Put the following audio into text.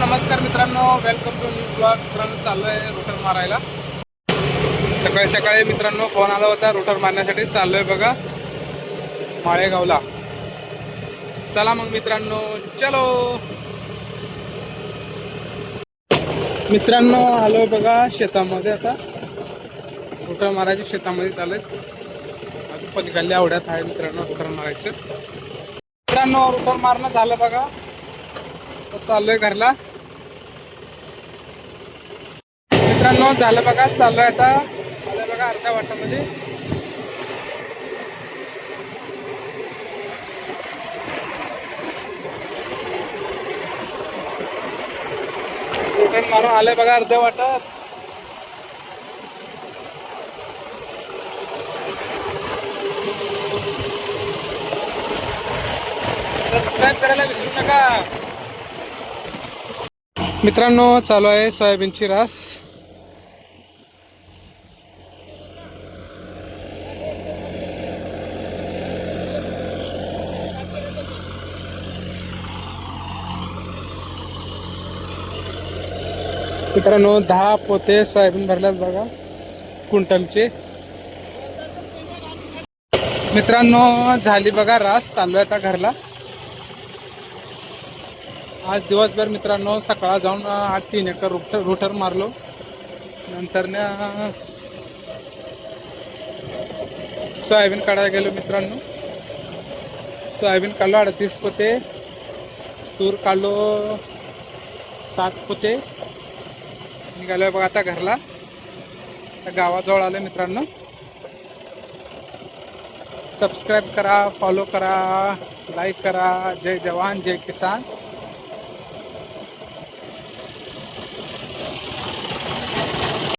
नमस्कार मित्रांनो, welcome to new blog. मित्रांनो चालू आहे रोटर मारायला. सकाळी सकाळी मित्रांनो फोन आला होता रोटर मारण्यासाठी. चालू आहे बघा माळेगावला. चला मग मित्रांनो, चलो. मित्रांनो आलोय बघा शेतामध्ये. आता रोटर मारायचे शेतामध्ये चालू आहे. अजून पण गल्ल्या आवड्यात आहे मित्रांनो रोटर मारायचं. मित्रांनो रोटर मारणं झालं बघा. चालू आहे घरला. मित्रांनो झालं बघा, चालू आहे आता. आलं बघा अर्ध्या वाटामध्ये. रोटर मारून आलंय बघा अर्ध्या वाटात. सबस्क्राईब करायला विसरू नका मित्रांनो. चालू आहे सोयाबीनची रास. मित्रांनो 10 पोते सोयाबीन भरल्यात बघा क्विंटलचे. मित्रांनो झाली बघा रास. चालू आहे आता घरला. आज दिवसभर मित्रांनो सकाळ जाऊन 8-3 एकर रोटर मारलो. नंतर सोयाबीन काढायला गेलो मित्रांनो. सोयाबीन काढलो 38 पोते. तूर काढलो 7 पोते. निघालोय बघा आता घरला. गावाजवळ आले मित्रांनो. सबस्क्राईब करा, फॉलो करा, लाईक करा. जय जवान जय किसान.